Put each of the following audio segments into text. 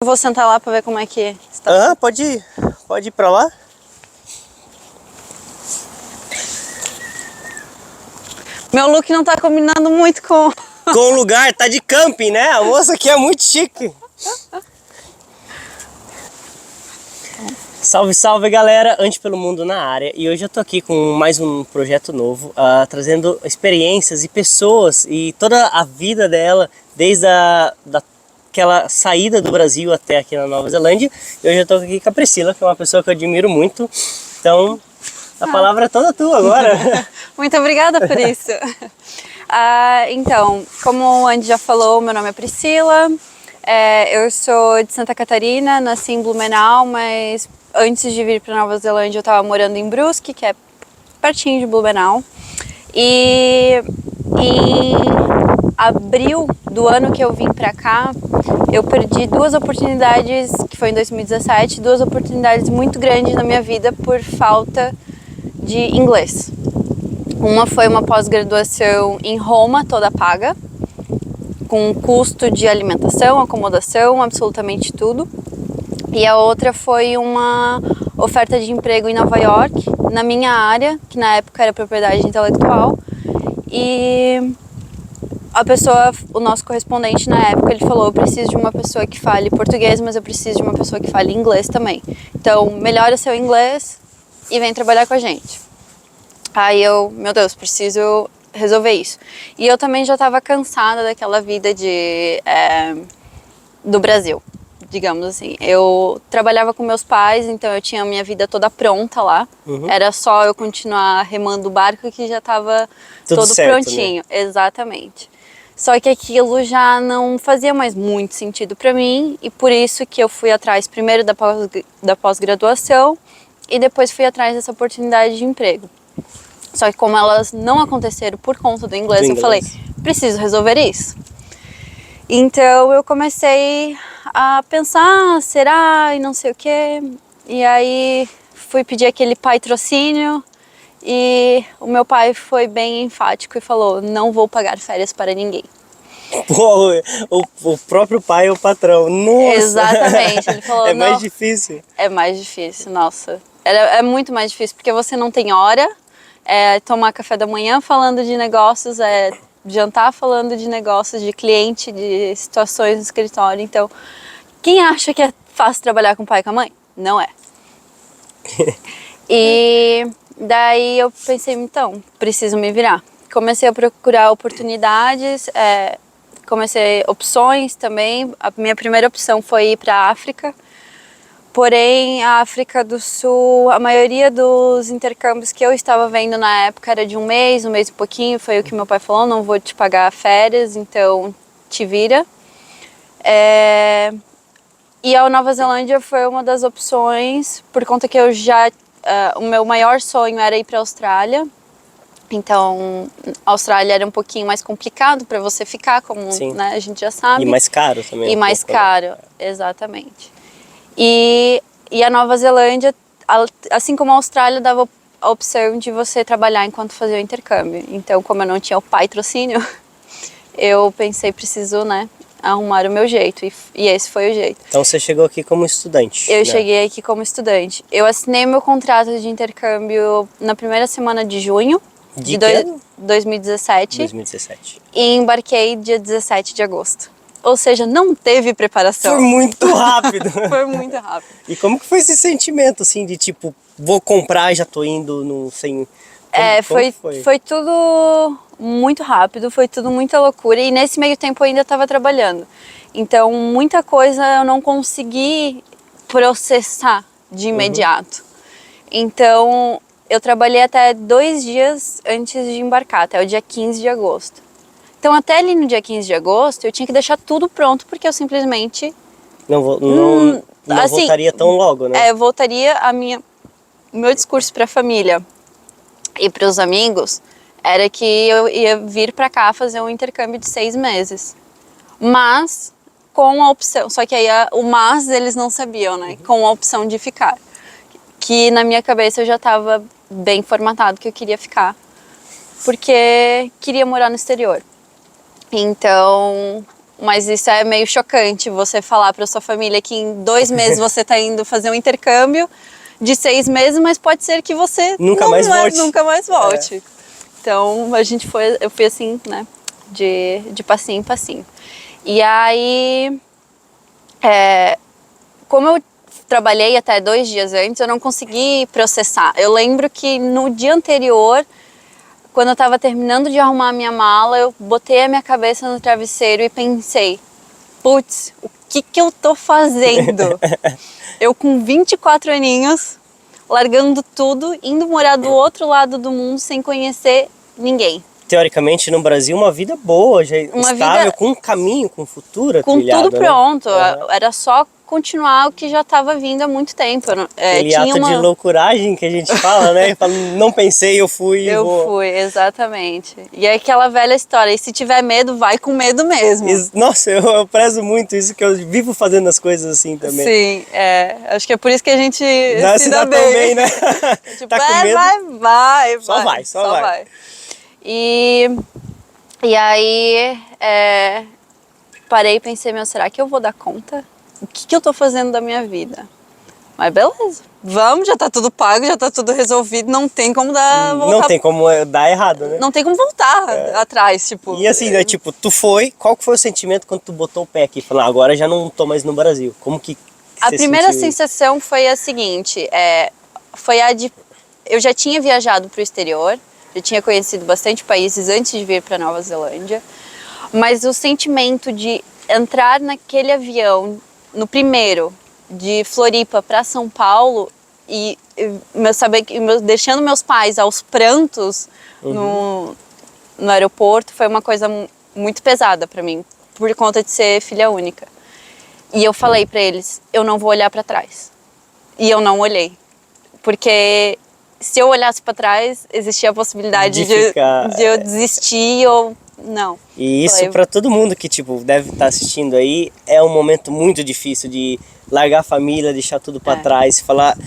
Eu vou sentar lá pra ver como é que está. Aham, pode ir pra lá. Meu look não tá combinando muito com... Com o lugar, tá de camping, né? A moça aqui é muito chique. Salve, salve galera, Ante pelo Mundo na área. E hoje eu tô aqui com mais um projeto novo, trazendo experiências e pessoas e toda a vida dela, desde aquela saída do Brasil até aqui na Nova Zelândia. E hoje eu tô aqui com a Priscila, que é uma pessoa que eu admiro muito. Então, a palavra é toda tua agora. Muito obrigada por isso. Então, como o Andy já falou, meu nome é Priscila. Eu sou de Santa Catarina, nasci em Blumenau, mas antes de vir para Nova Zelândia eu estava morando em Brusque, que é pertinho de Blumenau. E em abril do ano que eu vim para cá, eu perdi duas oportunidades, que foi em 2017, duas oportunidades muito grandes na minha vida por falta de inglês. Uma foi uma pós-graduação em Roma, toda paga, com custo de alimentação, acomodação, absolutamente tudo. E a outra foi uma oferta de emprego em Nova York, na minha área, que na época era propriedade intelectual. E o nosso correspondente na época, ele falou: eu preciso de uma pessoa que fale português, mas eu preciso de uma pessoa que fale inglês também. Então, melhora seu inglês e vem trabalhar com a gente. Aí meu Deus, preciso resolver isso. E eu também já estava cansada daquela vida do Brasil, digamos assim. Eu trabalhava com meus pais, então eu tinha a minha vida toda pronta lá. Era só eu continuar remando o barco que já estava todo certo, prontinho. Né? Exatamente. Só que aquilo já não fazia mais muito sentido para mim, e por isso que eu fui atrás primeiro da pós-graduação e depois fui atrás dessa oportunidade de emprego. Só que como elas não aconteceram por conta do inglês, eu falei, preciso resolver isso. Então eu comecei a pensar, será, e não sei o quê. E aí fui pedir aquele patrocínio e o meu pai foi bem enfático e falou: não vou pagar férias para ninguém. Pô, o próprio pai é o patrão. Nossa! Exatamente, ele falou, é mais difícil. É mais difícil, nossa. É muito mais difícil, porque você não tem hora, tomar café da manhã falando de negócios, jantar falando de negócios, de cliente, de situações no escritório. Então, quem acha que é fácil trabalhar com o pai e com a mãe? Não é. E daí eu pensei, então, preciso me virar. Comecei a procurar oportunidades, comecei opções também. A minha primeira opção foi ir para a África. Porém, a África do Sul, a maioria dos intercâmbios que eu estava vendo na época era de um mês e pouquinho. Foi o que meu pai falou: não vou te pagar férias, então te vira. E a Nova Zelândia foi uma das opções, por conta que o meu maior sonho era ir para a Austrália. Então, a Austrália era um pouquinho mais complicado para você ficar, como né, a gente já sabe. E mais caro também. E mais caro, exatamente. E a Nova Zelândia, assim como a Austrália, dava a opção de você trabalhar enquanto fazia o intercâmbio. Então, como eu não tinha o patrocínio, eu pensei, preciso, né, arrumar o meu jeito. E esse foi o jeito. Então você chegou aqui como estudante? Eu cheguei aqui como estudante. Eu assinei meu contrato de intercâmbio na primeira semana de junho de 2017. 2017. E embarquei dia 17 de agosto. Ou seja, não teve preparação. Foi muito rápido. Foi muito rápido. E como que foi esse sentimento, assim, de tipo, vou comprar e já tô indo sem... Foi tudo muito rápido, foi tudo muita loucura. E nesse meio tempo eu ainda estava trabalhando. Então, muita coisa eu não consegui processar de imediato. Então, eu trabalhei até 2 dias antes de embarcar, até o dia 15 de agosto. Então, até ali no dia 15 de agosto, eu tinha que deixar tudo pronto, porque eu simplesmente... Não assim, voltaria tão logo, né? Voltaria o meu discurso para a família e para os amigos era que eu ia vir para cá fazer um intercâmbio de 6 meses. Mas, com a opção... Só que aí o mas eles não sabiam, né? Com a opção de ficar. Que na minha cabeça eu já estava bem formatado que eu queria ficar. Porque queria morar no exterior. Então, Mas isso é meio chocante, você falar para sua família que em 2 meses você tá indo fazer um intercâmbio de 6 meses, mas pode ser que você nunca mais volte. Nunca mais volte. Então eu fui assim, né, de passinho em passinho. E aí, como eu trabalhei até 2 dias antes, eu não consegui processar. Eu lembro que no dia anterior, quando eu estava terminando de arrumar a minha mala, eu botei a minha cabeça no travesseiro e pensei, putz, o que eu tô fazendo? Eu com 24 aninhos, largando tudo, indo morar do outro lado do mundo sem conhecer ninguém. Teoricamente, no Brasil, uma vida boa, já estável, com um caminho, com um futuro com trilhado, tudo pronto. Né? Era só continuar o que já estava vindo há muito tempo. Aquele ato de loucuragem que a gente fala, né? Não pensei, eu fui e vou. Eu fui, exatamente. E é aquela velha história, e se tiver medo, vai com medo mesmo. Nossa, eu prezo muito isso, que eu vivo fazendo as coisas assim também. Sim, acho que é por isso que a gente se dá tão bem, né? Tipo, tá com medo? Vai. Só vai. E aí, parei e pensei, será que eu vou dar conta? O que eu tô fazendo da minha vida? Mas beleza, vamos, já tá tudo pago, já tá tudo resolvido, não tem como voltar. Não tem como dar errado, né? Não tem como voltar atrás, tipo. E assim, né, tipo, qual que foi o sentimento quando tu botou o pé aqui? Falou, agora já não tô mais no Brasil. Como que A primeira sensação foi a seguinte, eu já tinha viajado pro exterior, já tinha conhecido bastante países antes de vir para Nova Zelândia, mas o sentimento de entrar naquele avião, no primeiro, de Floripa para São Paulo, e deixando meus pais aos prantos no aeroporto, foi uma coisa muito pesada para mim, por conta de ser filha única. E eu falei para eles, eu não vou olhar para trás. E eu não olhei, porque se eu olhasse para trás, existia a possibilidade de eu desistir ou não. E isso para todo mundo que tipo deve estar assistindo aí, é um momento muito difícil de largar a família, deixar tudo para trás, falar.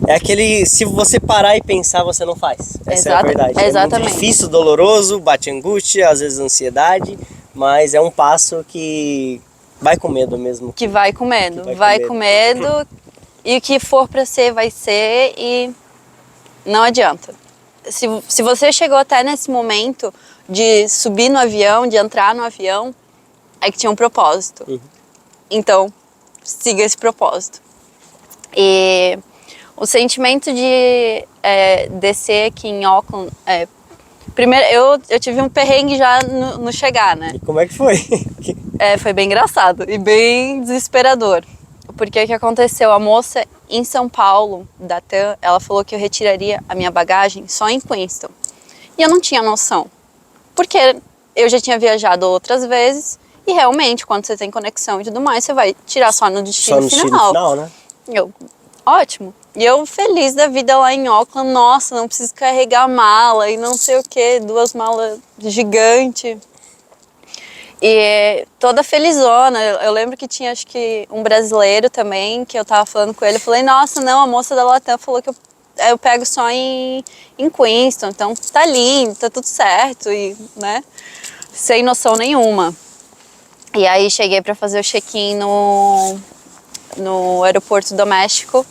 É aquele, se você parar e pensar, você não faz. Essa é a verdade. Exatamente. É muito difícil, doloroso, bate angústia, às vezes ansiedade, mas é um passo que vai com medo mesmo. Que vai com medo, vai com medo, e o que for para ser, vai ser, e não adianta. Se você chegou até nesse momento de subir no avião, de entrar no avião, é que tinha um propósito. Então, siga esse propósito. E o sentimento de descer aqui em Auckland, primeiro eu tive um perrengue já no chegar, né? E como é que foi? Foi bem engraçado e bem desesperador. Porque o que aconteceu? A moça em São Paulo, da TAM, ela falou que eu retiraria a minha bagagem só em Queenstown. E eu não tinha noção. Porque eu já tinha viajado outras vezes e realmente, quando você tem conexão e tudo mais, você vai tirar só no destino final. Né? Ótimo. E eu feliz da vida lá em Auckland, nossa, não preciso carregar mala e não sei o que, 2 malas gigantes. E toda felizona, eu lembro que tinha acho que um brasileiro também, que eu tava falando com ele, eu falei, nossa, não, a moça da Latam falou que eu pego só em Queenstown, então tá lindo, tá tudo certo, e, né, sem noção nenhuma. E aí cheguei pra fazer o check-in no aeroporto doméstico,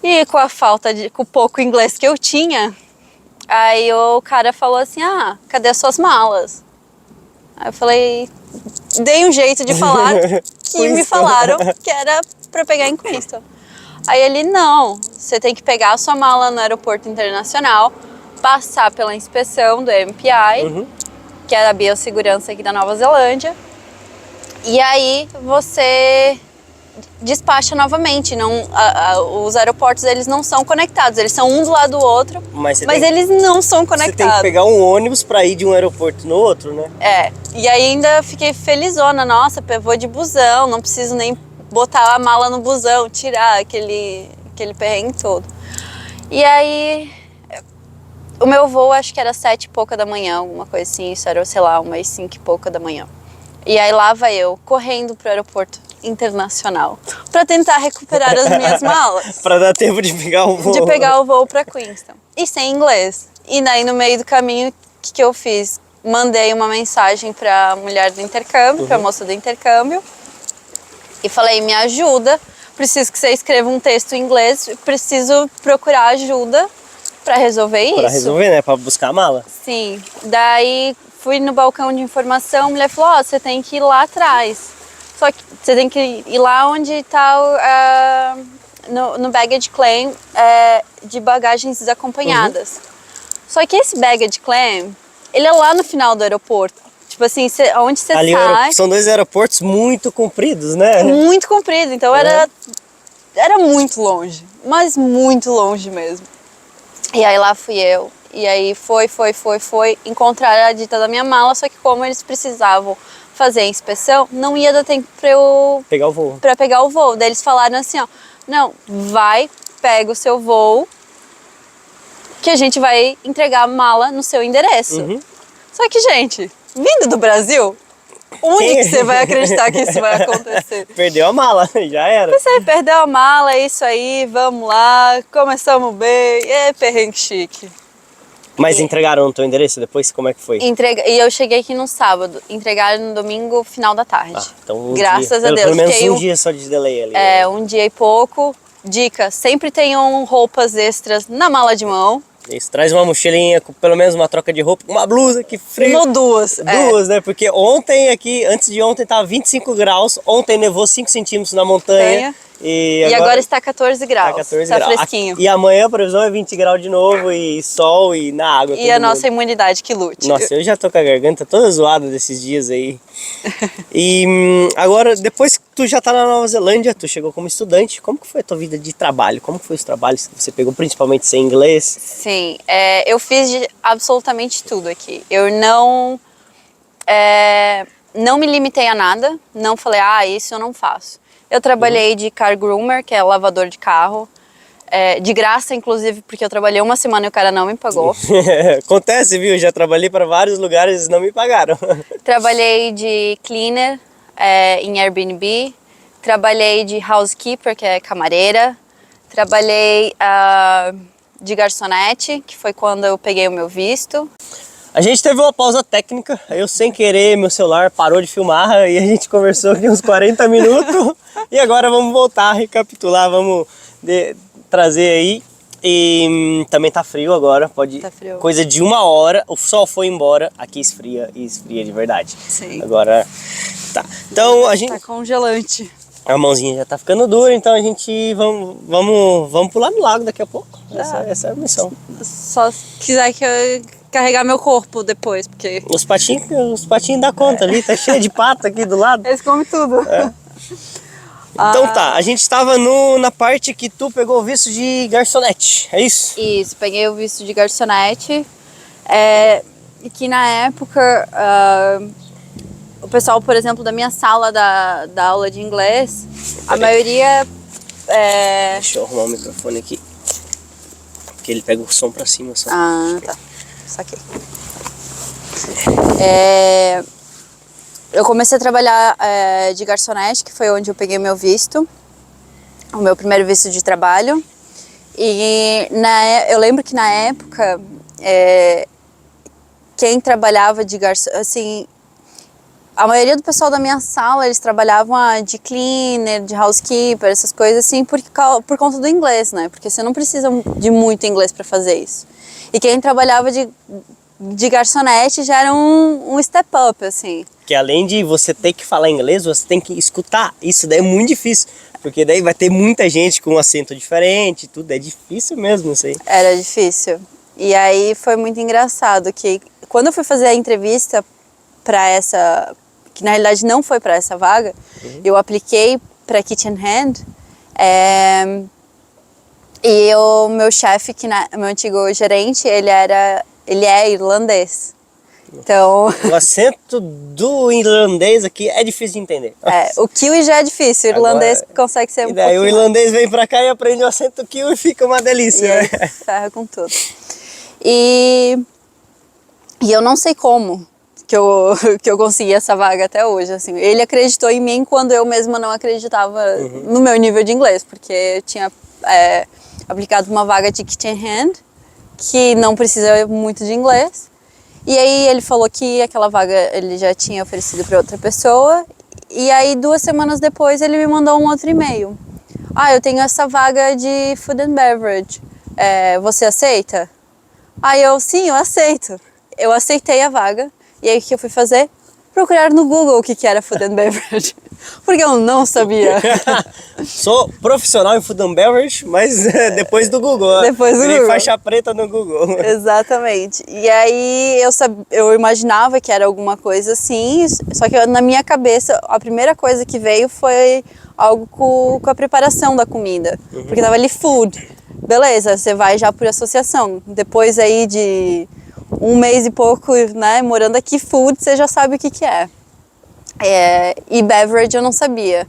e com com o pouco inglês que eu tinha, aí o cara falou assim, cadê as suas malas? Aí eu falei, dei um jeito de falar que me falaram que era pra pegar em Queenstown. Aí ele, não, você tem que pegar a sua mala no aeroporto internacional, passar pela inspeção do MPI, que é a biossegurança aqui da Nova Zelândia, e aí você despacha novamente. Os aeroportos, eles não são conectados, eles são um do lado do outro, mas eles não são conectados. Você tem que pegar um ônibus para ir de um aeroporto no outro, né? E ainda fiquei felizona, nossa, eu vou de busão, não preciso nem botar a mala no busão, tirar aquele perrengue todo. E aí, o meu voo acho que era 7 e pouca da manhã, alguma coisa assim, isso era, sei lá, umas 5 e pouca da manhã. E aí lá vai eu, correndo pro aeroporto internacional, para tentar recuperar as minhas malas. Para dar tempo de pegar o voo. De pegar o voo para Queenstown. E sem inglês. E daí no meio do caminho, o que eu fiz? mandei uma mensagem para a mulher do intercâmbio, para a moça do intercâmbio, e falei, me ajuda, preciso que você escreva um texto em inglês, preciso procurar ajuda para resolver isso. Pra resolver, né? Pra buscar a mala. Sim, daí fui no balcão de informação, a mulher falou, você tem que ir lá atrás. Só que você tem que ir lá onde está no baggage claim de bagagens desacompanhadas. Só que esse baggage claim, ele é lá no final do aeroporto. Tipo assim, onde você Ali sai... são 2 aeroportos muito compridos, né? Muito comprido, então era muito longe, mas muito longe mesmo. E aí lá fui eu, e aí foi, encontrar a dita da minha mala, só que como eles precisavam fazer a inspeção, não ia dar tempo pra eu... Pegar o voo. Pra pegar o voo. Daí eles falaram assim, ó, não, vai, pega o seu voo, que a gente vai entregar a mala no seu endereço. Só que, gente, vindo do Brasil, onde que você vai acreditar que isso vai acontecer? Perdeu a mala, já era. Você perdeu a mala, é isso aí, vamos lá, começamos bem, perrengue chique. Mas entregaram o teu endereço depois? Como é que foi? E eu cheguei aqui no sábado, entregaram no domingo, final da tarde. Então Graças a Deus. Pelo menos Fiquei um dia só de delay ali. um dia e pouco. Dica, sempre tenham roupas extras na mala de mão. Isso, traz uma mochilinha com pelo menos uma troca de roupa, uma blusa, que frio. Ou duas. Duas, né? Porque ontem aqui, antes de ontem, tava 25 graus. Ontem nevou 5 centímetros na montanha. E agora está 14 graus. Tá 14 tá graus. fresquinho. E amanhã a previsão é 20 graus de novo, e sol e na água. E a nossa imunidade que lute. Nossa, eu já tô com a garganta toda zoada desses dias aí. E agora, depois que tu já tá na Nova Zelândia, tu chegou como estudante, como que foi a tua vida de trabalho? Como que foi os trabalhos que você pegou, principalmente sem inglês? Sim, eu fiz de absolutamente tudo aqui. Eu não me limitei a nada, não falei, isso eu não faço. Eu trabalhei de car groomer, que é lavador de carro, de graça, inclusive, porque eu trabalhei uma semana e o cara não me pagou. Acontece, viu? Já trabalhei para vários lugares e não me pagaram. Trabalhei de cleaner em Airbnb, trabalhei de housekeeper, que é camareira, trabalhei de garçonete, que foi quando eu peguei o meu visto. A gente teve uma pausa técnica, eu sem querer, meu celular parou de filmar e a gente conversou aqui uns 40 minutos e agora vamos voltar a recapitular, vamos trazer aí. E também tá frio agora, Tá frio. Coisa de 1 hora, o sol foi embora, aqui esfria e esfria de verdade. Sim. Agora tá. Então a gente... Tá congelante. A mãozinha já tá ficando dura, então a gente vamos pular no lago daqui a pouco. Essa é a missão. Só se quiser que eu carregar meu corpo depois, porque... Os patinhos dá conta ali, tá cheio de pato aqui do lado. Eles comem tudo. Então tá, a gente tava na parte que tu pegou o visto de garçonete, é isso? Isso, peguei o visto de garçonete, e que na época, o pessoal, por exemplo, da minha sala da aula de inglês, a maioria... Deixa eu arrumar o microfone aqui, porque ele pega o som pra cima só. tá. Saquei. Eu comecei a trabalhar de garçonete, que foi onde eu peguei meu visto, o meu primeiro visto de trabalho. E eu lembro que na época, quem trabalhava de garçom, assim, a maioria do pessoal da minha sala, eles trabalhavam de cleaner, de housekeeper, essas coisas assim, por conta do inglês, né? Porque você não precisa de muito inglês para fazer isso. E quem trabalhava de garçonete já era um step up, assim. Que além de você ter que falar inglês, você tem que escutar. Isso daí é muito difícil, porque daí vai ter muita gente com um acento diferente, tudo é difícil mesmo isso aí. Era difícil. E aí foi muito engraçado que quando eu fui fazer a entrevista para essa, que na realidade não foi para essa vaga, eu apliquei para Kitchen Hand, e o meu chefe, meu antigo gerente, ele é irlandês. Então... O acento do irlandês aqui é difícil de entender. o kiwi já é difícil, o irlandês consegue ser um pouquinho... E daí o irlandês vem pra cá e aprende o acento kiwi e fica uma delícia, né? Ferra com tudo. E eu não sei como que eu consegui essa vaga até hoje, assim. Ele acreditou em mim quando eu mesma não acreditava no meu nível de inglês, porque eu tinha aplicado uma vaga de kitchen hand, que não precisa muito de inglês. E aí ele falou que aquela vaga ele já tinha oferecido para outra pessoa. E aí 2 semanas depois ele me mandou um outro e-mail. Eu tenho essa vaga de food and beverage. Você aceita? Aí sim, eu aceito. Eu aceitei a vaga. E aí o que eu fui fazer? Procurar no Google o que era food and beverage. Porque eu não sabia. Sou profissional em food and beverage, mas depois do Google. Depois do Google. Faixa preta no Google. Exatamente. E aí eu imaginava que era alguma coisa assim, só que na minha cabeça a primeira coisa que veio foi algo com a preparação da comida. Porque tava ali food. Beleza, você vai já por associação. Depois aí de 1 mês e pouco, né, morando aqui, food, você já sabe o que é. E beverage eu não sabia.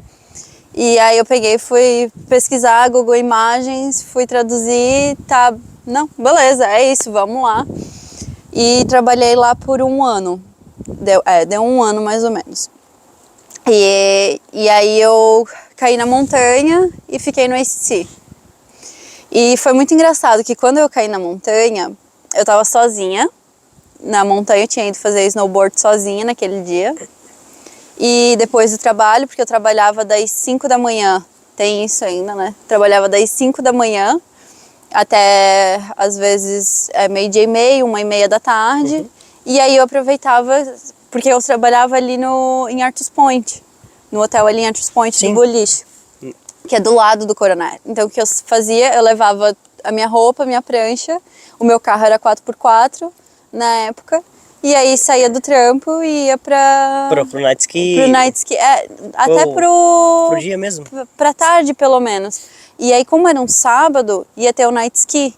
E aí eu peguei, fui pesquisar, Google Imagens, fui traduzir, tá, não, beleza, é isso, vamos lá. E trabalhei lá por 1 ano, deu 1 ano mais ou menos. E aí eu caí na montanha e fiquei no ACC. E foi muito engraçado que quando eu caí na montanha, eu tava sozinha na montanha, eu tinha ido fazer snowboard sozinha naquele dia. E depois do trabalho, porque eu trabalhava das 5 da manhã, tem isso ainda, né? Trabalhava das 5 da manhã até, às vezes, 12:30, 1:30 da tarde. E aí eu aproveitava, porque eu trabalhava ali em Arthurs Point, no hotel ali em Arthurs Point, Sim. do boliche, que é do lado do Coronet. Então o que eu fazia, eu levava a minha roupa, a minha prancha, o meu carro era 4x4 na época, e aí saía do trampo e ia Pro night ski. pro night ski, até Pro dia mesmo. pra tarde pelo menos. E aí como era um sábado, ia ter o night ski.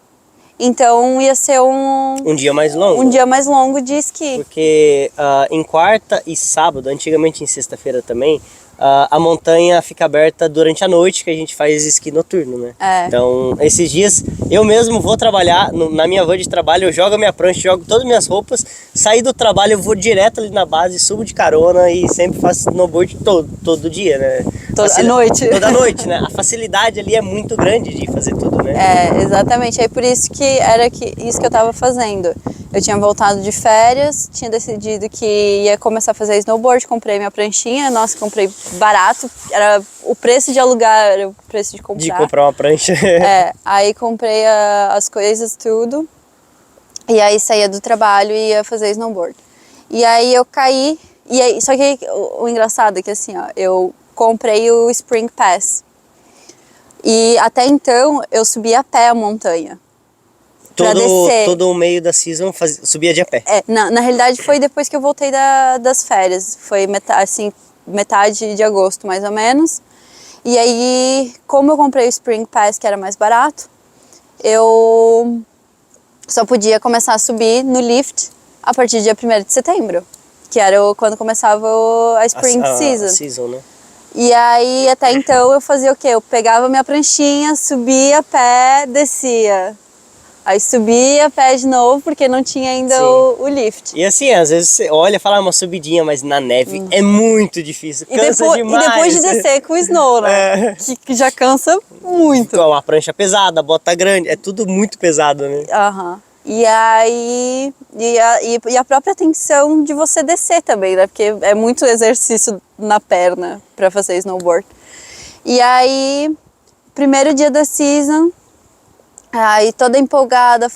Então ia ser Um dia mais longo. um dia mais longo de esqui. Porque em quarta e sábado, antigamente em sexta-feira também, a montanha fica aberta durante a noite, que a gente faz esqui noturno, né? Então, esses dias, eu mesmo vou trabalhar, na minha van de trabalho, eu jogo a minha prancha, jogo todas as minhas roupas, saí do trabalho, eu vou direto ali na base, subo de carona e sempre faço snowboard todo dia, né? Toda noite. Toda noite, né? A facilidade ali é muito grande de fazer tudo, né? Exatamente. Aí por isso que era isso que eu tava fazendo. Eu tinha voltado de férias, tinha decidido que ia começar a fazer snowboard, comprei minha pranchinha, nossa, comprei barato, era o preço de alugar, era o preço de comprar. De comprar uma prancha. Aí comprei as coisas, tudo, e aí saía do trabalho e ia fazer snowboard. E aí eu caí, só que o engraçado é que assim, ó, eu comprei o Spring Pass, e até então eu subia a pé a montanha. Todo o meio da season subia de a pé. Na realidade foi depois que eu voltei das férias. Foi metade de agosto, mais ou menos. E aí, como eu comprei o Spring Pass, que era mais barato, eu só podia começar a subir no lift a partir do dia 1º de setembro, que era quando começava a Spring Season. A season, né? E aí, até então, eu fazia o quê? Eu pegava minha pranchinha, subia a pé, descia. Aí subia a pé de novo, porque não tinha ainda o lift. E assim, às vezes você olha e fala uma subidinha, mas na neve é muito difícil, cansa demais. E depois de descer com o snow, né? Que já cansa muito. Uma prancha pesada, bota grande, é tudo muito pesado, né? E aí, e a própria tensão de você descer também, né? Porque é muito exercício na perna pra fazer snowboard. E aí, primeiro dia da season, aí toda empolgada,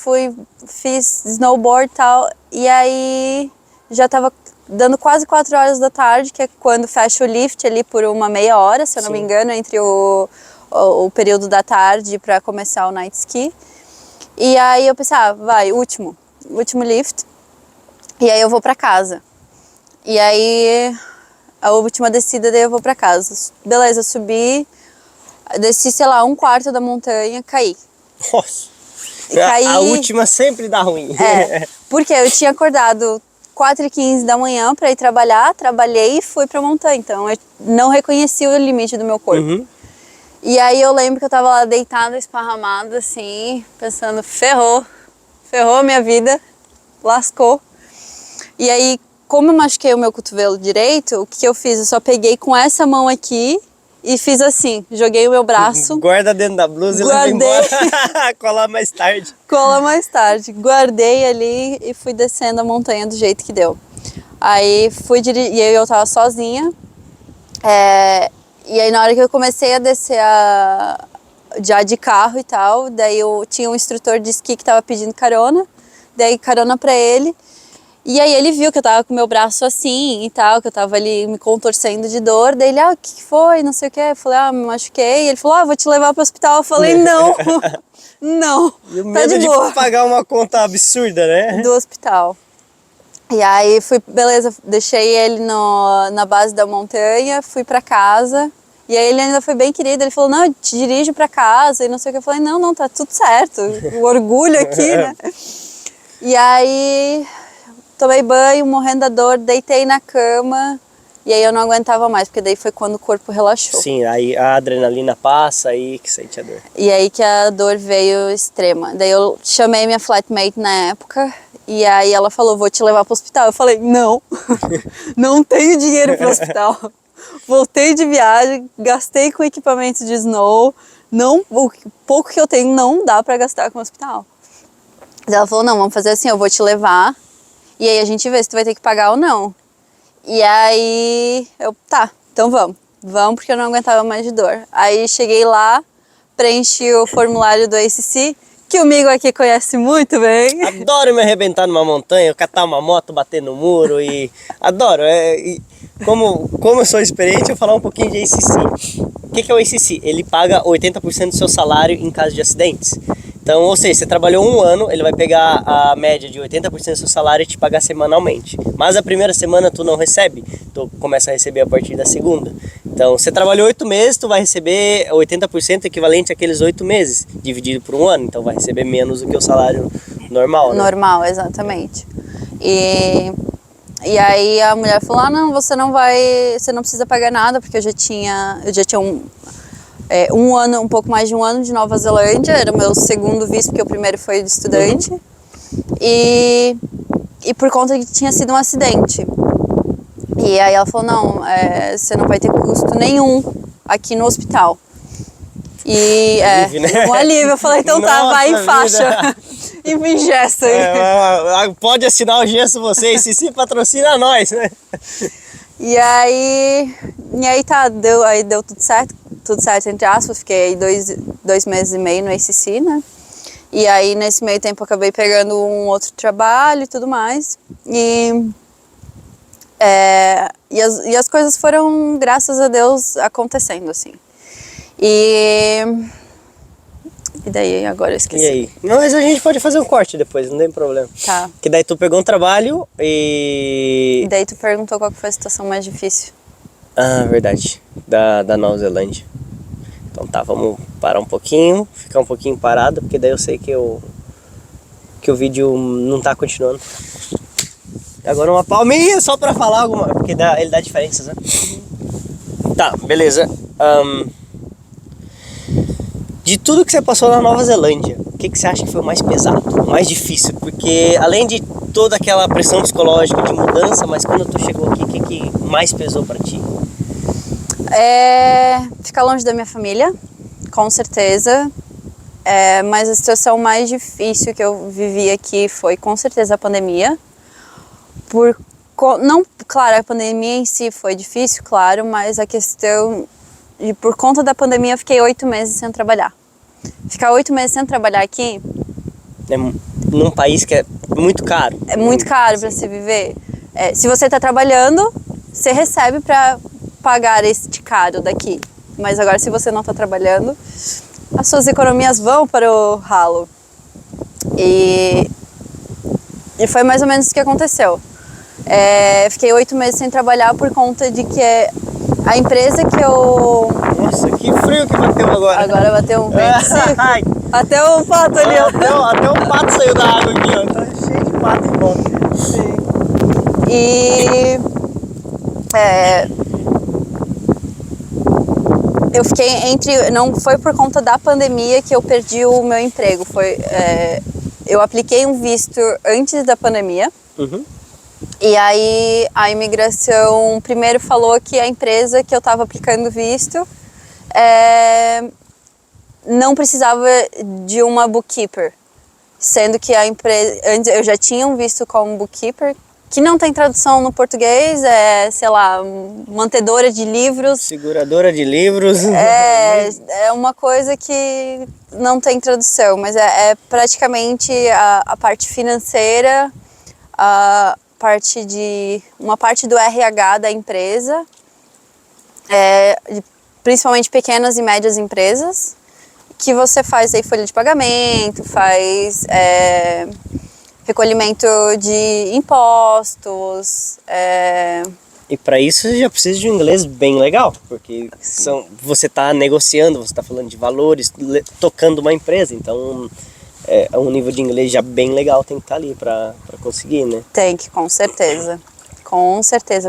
fiz snowboard e tal, e aí já tava dando quase 4 horas da tarde, que é quando fecha o lift ali por uma meia hora, se eu não me engano, entre o período da tarde para começar o night ski. E aí eu pensei, vai, último lift, e aí eu vou para casa. E aí a última descida, daí eu vou para casa. Beleza, subi, desci, sei lá, 1/4 da montanha, caí. Nossa, caí, a última sempre dá ruim. Porque eu tinha acordado 4h15 da manhã para ir trabalhar, trabalhei e fui pra montanha, então eu não reconheci o limite do meu corpo. E aí eu lembro que eu tava lá deitada, esparramada, assim, pensando, ferrou minha vida, lascou. E aí, como eu machuquei o meu cotovelo direito, o que eu fiz? Eu só peguei com essa mão aqui e fiz assim, joguei o meu braço. Guarda dentro da blusa Guardei. e leva embora. Colar mais tarde. Cola mais tarde. Guardei ali e fui descendo a montanha do jeito que deu. Aí fui dirigir, e aí eu tava sozinha. E aí na hora que eu comecei a descer já de carro e tal, daí eu tinha um instrutor de esqui que tava pedindo carona, dei carona pra ele. E aí ele viu que eu tava com o meu braço assim e tal, que eu tava ali me contorcendo de dor. Daí ele, o que foi? Não sei o que. Eu falei, me machuquei. E ele falou, vou te levar pro hospital. Eu falei, não, não, E o tá medo de boa. de pagar uma conta absurda, né? Do hospital. E aí fui, beleza, deixei ele na base da montanha, fui pra casa. E aí ele ainda foi bem querido, ele falou, não, eu te dirijo pra casa e não sei o que. Eu falei, não, tá tudo certo, o orgulho aqui, né? E aí tomei banho, morrendo da dor, deitei na cama e aí eu não aguentava mais, porque daí foi quando o corpo relaxou. Sim, aí a adrenalina passa, aí que sente a dor. E aí que a dor veio extrema. Daí eu chamei minha flatmate na época e aí ela falou, vou te levar pro hospital. Eu falei, não, não tenho dinheiro pro hospital. Voltei de viagem, gastei com equipamento de snow, o pouco que eu tenho não dá pra gastar com o hospital. Ela falou, não, vamos fazer assim, eu vou te levar e aí a gente vê se tu vai ter que pagar ou não. E aí eu, tá, então vamos porque eu não aguentava mais de dor. Aí cheguei lá, preenchi o formulário do ACC, que o Migo aqui conhece muito bem. Adoro me arrebentar numa montanha, catar uma moto, bater no muro e adoro. Como eu sou experiente, eu vou falar um pouquinho de ACC. O que é o ACC? Ele paga 80% do seu salário em caso de acidentes. Então, ou seja, você trabalhou um ano, ele vai pegar a média de 80% do seu salário e te pagar semanalmente. Mas a primeira semana tu não recebe, tu começa a receber a partir da segunda. Então, você trabalhou 8 meses, tu vai receber 80% equivalente àqueles 8 meses, dividido por um ano. Então, vai receber menos do que o salário normal, né? Normal, exatamente. E aí a mulher falou, não, você não precisa pagar nada, porque eu já tinha um ano, um pouco mais de um ano de Nova Zelândia, era o meu segundo visto, porque o primeiro foi de estudante. Uhum. E por conta que tinha sido um acidente. E aí ela falou, não, você não vai ter custo nenhum aqui no hospital. E alívio, né? Um alívio, eu falei, então tá, vai em faixa. E me ingessa aí. Pode assinar o gesso vocês, se patrocina nós, né? E aí tá, deu tudo certo entre aspas, fiquei aí dois meses e meio no ACC, né? E aí nesse meio tempo eu acabei pegando um outro trabalho e tudo mais. E as coisas foram, graças a Deus, acontecendo, assim. E daí agora eu esqueci. E aí? Mas a gente pode fazer um corte depois, não tem problema. Tá. Que daí tu pegou um trabalho e... E daí tu perguntou qual que foi a situação mais difícil. Ah, verdade. Da Nova Zelândia. Então tá, vamos parar um pouquinho, ficar um pouquinho parado, porque daí eu sei que o vídeo não tá continuando. Agora uma palminha só pra falar alguma... Porque ele dá diferenças, né? Tá, beleza. De tudo que você passou na Nova Zelândia, o que você acha que foi o mais pesado, o mais difícil? Porque além de toda aquela pressão psicológica de mudança, mas quando tu chegou aqui, o que mais pesou pra ti? Ficar longe da minha família, com certeza. Mas a situação mais difícil que eu vivi aqui foi com certeza a pandemia. Claro, a pandemia em si foi difícil, claro, mas a questão de por conta da pandemia eu fiquei 8 meses sem trabalhar. Ficar 8 meses sem trabalhar aqui... Num país que é muito caro. É muito caro para se viver. Se você está trabalhando, você recebe para pagar este caro daqui. Mas agora se você não está trabalhando, as suas economias vão para o ralo. E foi mais ou menos isso que aconteceu. Fiquei 8 meses sem trabalhar por conta de que a empresa que eu... Nossa, que frio que bateu agora. Agora bateu um vento seco. Até o pato ali, ó. Até o pato saiu da água aqui, ó. Tá cheio de pato em volta. Sim. E... eu fiquei não foi por conta da pandemia que eu perdi o meu emprego. Eu apliquei um visto antes da pandemia. Uhum. E aí a imigração primeiro falou que a empresa que eu estava aplicando visto não precisava de uma bookkeeper, sendo que a empresa, antes eu já tinha um visto como bookkeeper, que não tem tradução no português, sei lá, mantedora de livros. Seguradora de livros. É uma coisa que não tem tradução, mas é praticamente a parte financeira, uma parte do RH da empresa, principalmente pequenas e médias empresas, que você faz aí folha de pagamento, faz recolhimento de impostos. E para isso você já precisa de um inglês bem legal, porque você está negociando, você está falando de valores, tocando uma empresa, então é um nível de inglês já bem legal, tem que estar ali para conseguir, né? Tem que, com certeza,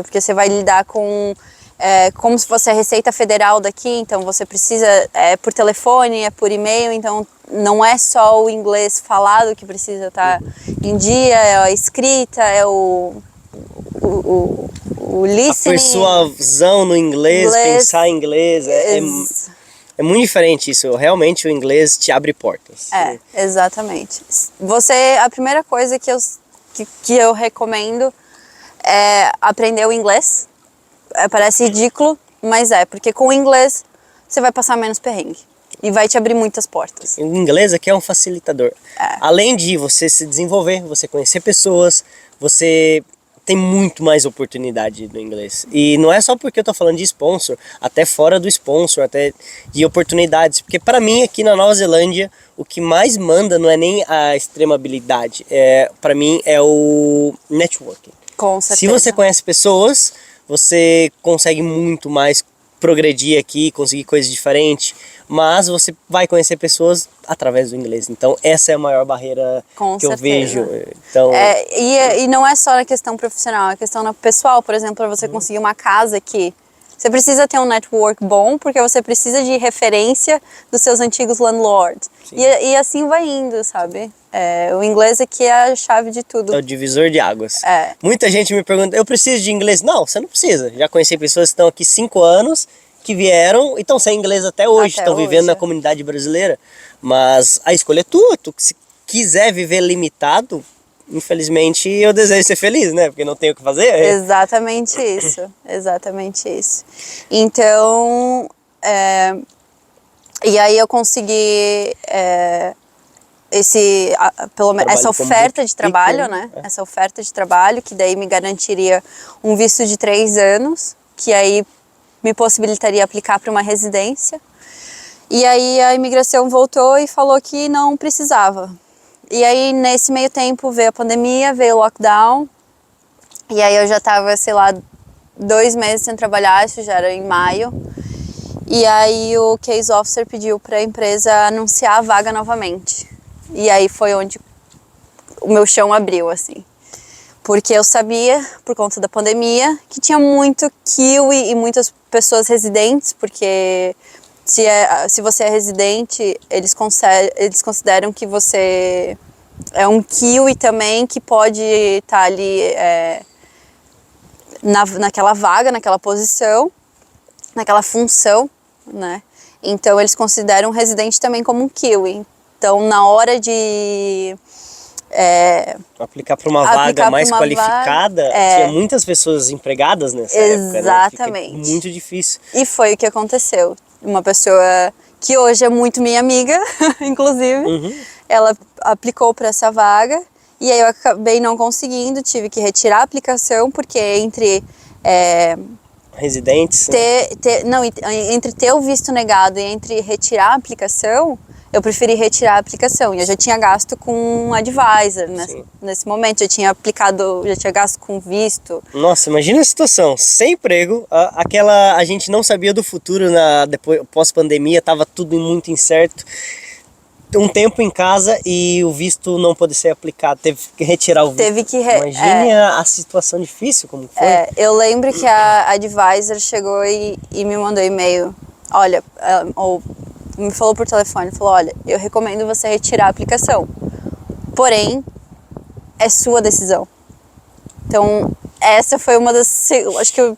porque você vai lidar com como se fosse a Receita Federal daqui, então você precisa, por telefone, por e-mail, então não é só o inglês falado que precisa estar em dia, é a escrita, é o listening. A persuasão no inglês, pensar em inglês, é muito diferente isso, realmente o inglês te abre portas. Exatamente. A primeira coisa que eu recomendo é aprender o inglês. Parece ridículo, mas porque com o inglês você vai passar menos perrengue e vai te abrir muitas portas. O inglês aqui é um facilitador. Além de você se desenvolver, você conhecer pessoas, você tem muito mais oportunidade no inglês. E não é só porque eu tô falando de sponsor, até fora do sponsor, até de oportunidades. Porque para mim aqui na Nova Zelândia, o que mais manda não é nem a extrema habilidade, para mim é o networking. Com certeza. Se você conhece pessoas, você consegue muito mais progredir aqui, conseguir coisas diferentes, mas você vai conhecer pessoas através do inglês. Então essa é a maior barreira que eu vejo. Então, e não é só na questão profissional, é questão pessoal. Por exemplo, para você conseguir uma casa aqui, você precisa ter um network bom, porque você precisa de referência dos seus antigos landlords. E assim vai indo, sabe? O inglês aqui é a chave de tudo. É o divisor de águas. Muita gente me pergunta, eu preciso de inglês? Não, você não precisa. Já conheci pessoas que estão aqui 5 anos, que vieram e estão sem inglês até hoje, estão vivendo na comunidade brasileira. Mas a escolha é tua. Tu, se quiser viver limitado, infelizmente eu desejo ser feliz, né? Porque não tenho o que fazer. Exatamente isso. Exatamente isso. Então, e aí eu consegui essa oferta de trabalho, né? Essa oferta de trabalho, que daí me garantiria um visto de 3 anos, que aí me possibilitaria aplicar para uma residência. E aí a imigração voltou e falou que não precisava. E aí nesse meio tempo veio a pandemia, veio o lockdown, e aí eu já estava, sei lá, 2 meses sem trabalhar, isso já era em maio. E aí o case officer pediu para a empresa anunciar a vaga novamente. E aí foi onde o meu chão abriu, assim. Porque eu sabia, por conta da pandemia, que tinha muito kiwi e muitas pessoas residentes, porque se você é residente, eles consideram que você é um kiwi também, que pode estar ali naquela vaga, naquela posição, naquela função, né? Então eles consideram um residente também como um kiwi. Então na hora de aplicar para uma vaga mais qualificada, tinha muitas pessoas empregadas nessa época, né? Exatamente. Fica muito difícil. E foi o que aconteceu. Uma pessoa que hoje é muito minha amiga, inclusive, ela aplicou para essa vaga e aí eu acabei não conseguindo, tive que retirar a aplicação, porque entre residentes, entre ter o visto negado e entre retirar a aplicação, eu preferi retirar a aplicação. E eu já tinha gasto com um advisor nesse momento, já tinha gasto com visto. Nossa, imagina a situação, sem emprego, a gente não sabia do futuro depois pós-pandemia, tava tudo muito incerto. Um tempo em casa e o visto não pôde ser aplicado, teve que retirar o visto. Imagine a situação difícil, como foi. Eu lembro que a advisor chegou e me mandou e-mail, olha, ou me falou por telefone, falou, olha, eu recomendo você retirar a aplicação, porém, é sua decisão. Então, essa foi uma das, acho que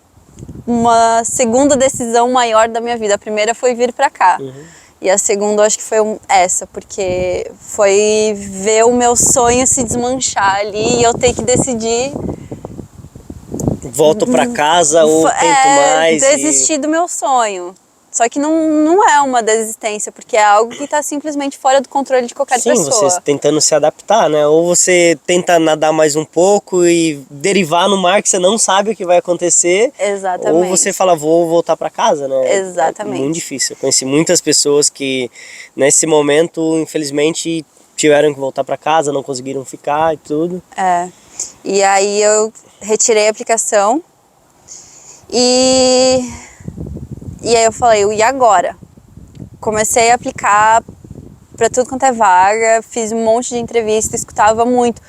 uma segunda decisão maior da minha vida. A primeira foi vir pra cá. E a segunda eu acho que foi essa, porque foi ver o meu sonho se desmanchar ali e eu ter que decidir. Volto pra casa ou tento mais? Desistir do meu sonho. Só que não é uma desistência, porque é algo que está simplesmente fora do controle de qualquer pessoa. Sim, você tentando se adaptar, né? Ou você tenta nadar mais um pouco e derivar no mar que você não sabe o que vai acontecer. Exatamente. Ou você fala, vou voltar para casa, né? Exatamente. É muito difícil. Eu conheci muitas pessoas que nesse momento, infelizmente, tiveram que voltar para casa, não conseguiram ficar e tudo. E aí eu retirei a aplicação e aí eu falei, e agora? Comecei a aplicar para tudo quanto é vaga, fiz um monte de entrevista, escutava muito.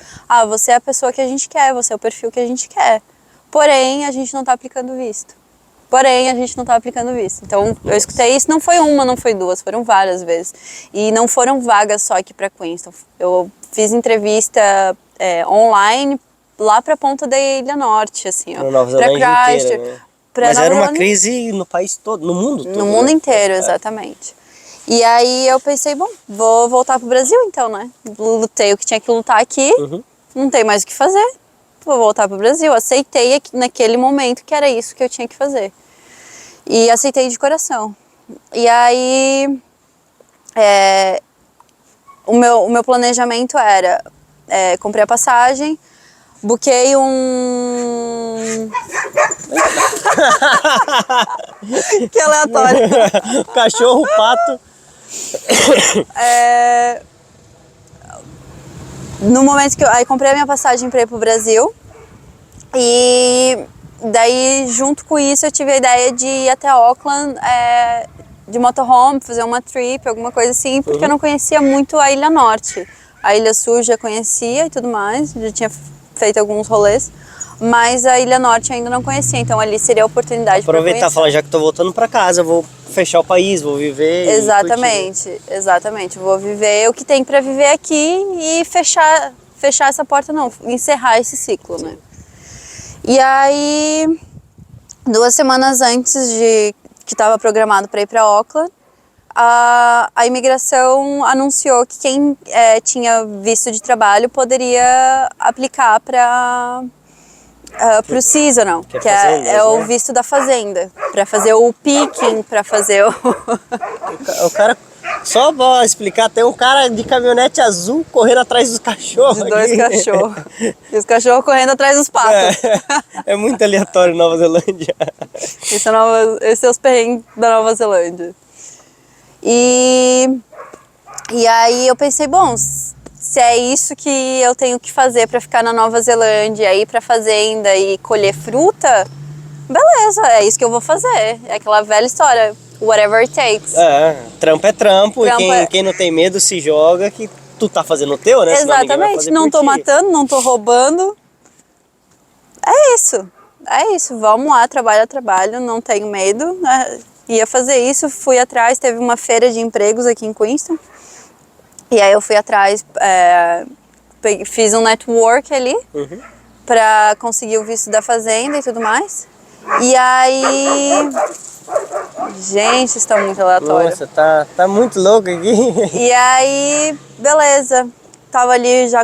Você é a pessoa que a gente quer, você é o perfil que a gente quer. Porém, a gente não está aplicando visto. Então, eu escutei isso, não foi uma, não foi duas, foram várias vezes. E não foram vagas só aqui para Queenstown. Eu fiz entrevista online lá para a ponta da Ilha Norte, assim, ó. Nova Zelândia inteira, né? Mas era uma Zelândia, crise no país todo, no mundo todo. No mundo inteiro, exatamente. E aí eu pensei, bom, vou voltar pro Brasil então, né? Lutei o que tinha que lutar aqui, não tem mais o que fazer, vou voltar pro Brasil. Aceitei naquele momento que era isso que eu tinha que fazer. E aceitei de coração. E aí o meu planejamento era, comprei a passagem, buquei um... Que aleatório. Cachorro, pato. No momento que aí comprei a minha passagem para ir pro Brasil. E daí, junto com isso, eu tive a ideia de ir até Auckland de motorhome, fazer uma trip, alguma coisa assim, porque eu não conhecia muito a Ilha Norte. A Ilha Sul já conhecia e tudo mais, já tinha feito alguns rolês, mas a Ilha Norte ainda não conhecia, então ali seria a oportunidade para conhecer. Aproveitar e falar, já que tô voltando para casa, vou fechar o país, vou viver. Exatamente. Vou viver o que tem para viver aqui e fechar essa porta, não, encerrar esse ciclo, né? E aí, 2 semanas antes que estava programado para ir para Auckland, a imigração anunciou que quem tinha visto de trabalho poderia aplicar para o seasonal, que é o visto da fazenda, para fazer o picking, para fazer o cara, só pra explicar, tem um cara de caminhonete azul correndo atrás dos cachorros. De 2 cachorros. E os cachorros correndo atrás dos patos. É muito aleatório Nova Zelândia. Esse é os perrengues da Nova Zelândia. E aí eu pensei, bom, se é isso que eu tenho que fazer para ficar na Nova Zelândia, ir pra fazenda e colher fruta, beleza, é isso que eu vou fazer. É aquela velha história, whatever it takes. Trampo é trampo e quem não tem medo se joga, que tu tá fazendo o teu, né? Exatamente, não tô matando, não tô roubando. É isso, vamos lá, trabalho, não tenho medo, né? Ia fazer isso, fui atrás, teve uma feira de empregos aqui em Queenstown. E aí eu fui atrás, fiz um network ali pra conseguir o visto da fazenda e tudo mais. E aí... Gente, isso tá muito aleatório. Nossa, tá muito louco aqui. E aí, beleza. Tava ali já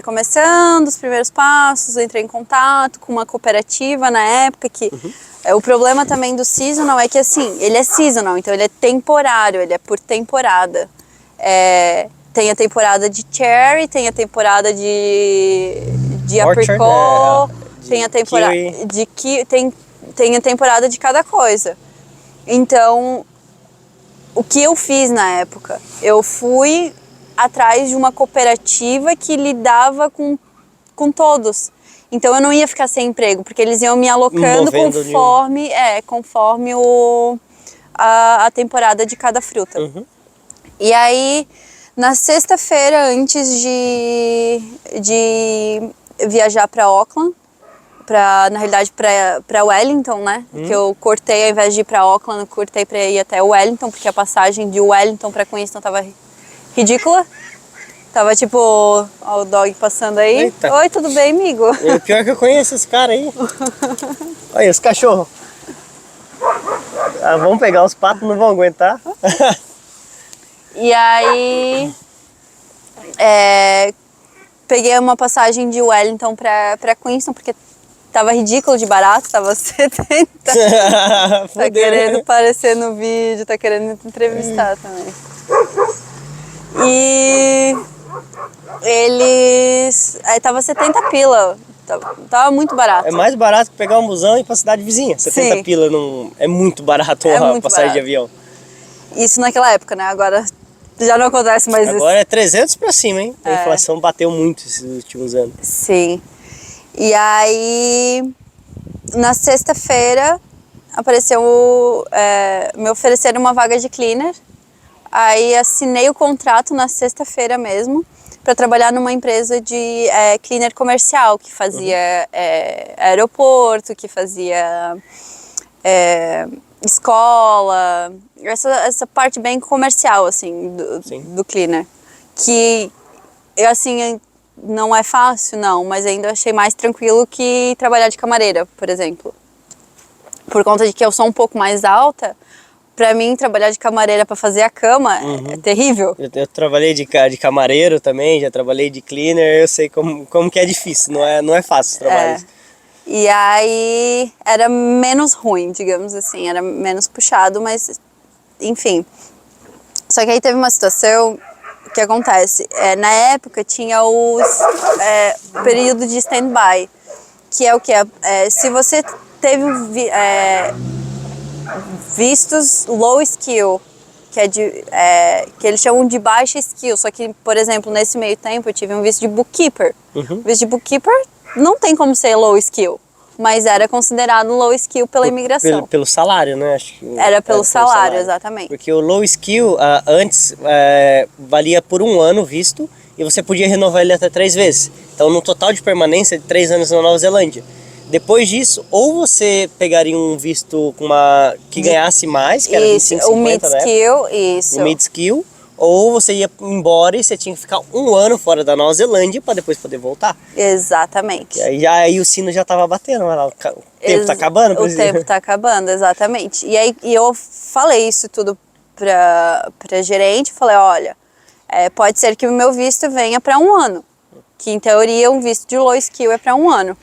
começando os primeiros passos, entrei em contato com uma cooperativa na época que... O problema também do seasonal é que assim, ele é seasonal, então ele é temporário, ele é por temporada. Tem a temporada de cherry, tem a temporada de apricot, tem a temporada de tem a temporada de cada coisa. Então, o que eu fiz na época? Eu fui atrás de uma cooperativa que lidava com todos. Então eu não ia ficar sem emprego, porque eles iam me alocando conforme a temporada de cada fruta. E aí, na sexta-feira, antes de viajar para Auckland, na realidade para Wellington, né? Que eu cortei, ao invés de ir para Auckland, eu cortei para ir até Wellington, porque a passagem de Wellington para Queenstown tava ridícula. Tava tipo, ó, o dog passando aí. Eita. Oi, tudo bem, amigo? Pior que eu conheço esse cara aí. Olha, os cachorros. Ah, vamos pegar os patos, não vão aguentar. E aí, peguei uma passagem de Wellington pra Queenstown, porque tava ridículo de barato, tava 70. Tá querendo aparecer no vídeo, tá querendo entrevistar também. E aí tava 70 pila, tava muito barato. É mais barato que pegar um busão e ir pra cidade vizinha. 70 Sim. pila não... é muito barato uma muito passagem de barato. avião. Isso naquela época, né? Agora já não acontece mais isso. Agora é 300 pra cima, hein? A inflação bateu muito esses últimos anos. Sim. E aí, na sexta-feira, me ofereceram uma vaga de cleaner. Aí assinei o contrato na sexta-feira mesmo para trabalhar numa empresa de cleaner comercial que fazia aeroporto, que fazia escola, essa parte bem comercial assim do cleaner, que eu assim não é fácil não, mas ainda achei mais tranquilo que trabalhar de camareira, por exemplo, por conta de que eu sou um pouco mais alta. Pra mim, trabalhar de camareira pra fazer a cama é terrível. Eu trabalhei de camareiro também, já trabalhei de cleaner, eu sei como que é difícil, não é fácil os trabalhos. E aí era menos ruim, digamos assim, era menos puxado, mas enfim. Só que aí teve uma situação que acontece, na época tinha o período de stand-by, que é o que? Se você teve vistos low skill, que eles chamam de baixa skill, só que, por exemplo, nesse meio tempo eu tive um visto de bookkeeper. O visto de bookkeeper não tem como ser low skill, mas era considerado low skill pela imigração. Pelo salário, né? Acho que era pelo salário, exatamente. Porque o low skill, antes, valia por 1 ano o visto, e você podia renovar ele até 3 vezes. Então, no total de permanência de 3 anos na Nova Zelândia. Depois disso, ou você pegaria um visto que ganhasse mais, que era isso, 25,50, o mid-skill, isso. O mid-skill, ou você ia embora e você tinha que ficar 1 ano fora da Nova Zelândia para depois poder voltar. Exatamente. E aí o sino já estava batendo, o tempo tá acabando, o tempo tá acabando, exatamente. E aí eu falei isso tudo pra gerente, falei, olha, pode ser que o meu visto venha para 1 ano, que em teoria um visto de low skill é para 1 ano.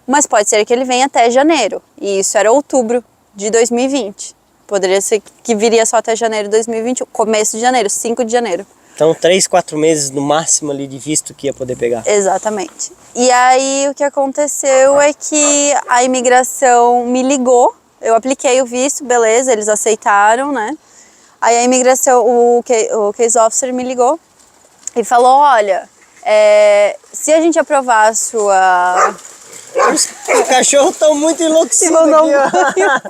Mas pode ser que ele venha até janeiro, e isso era outubro de 2020. Poderia ser que viria só até janeiro de 2021, começo de janeiro, 5 de janeiro. Então 3, 4 meses no máximo ali de visto que ia poder pegar. Exatamente. E aí o que aconteceu é que a imigração me ligou, eu apliquei o visto, beleza, eles aceitaram, né? Aí a imigração, o case officer me ligou e falou, olha, se a gente aprovar a sua... Os cachorros estão muito enlouquecidos aqui, ó.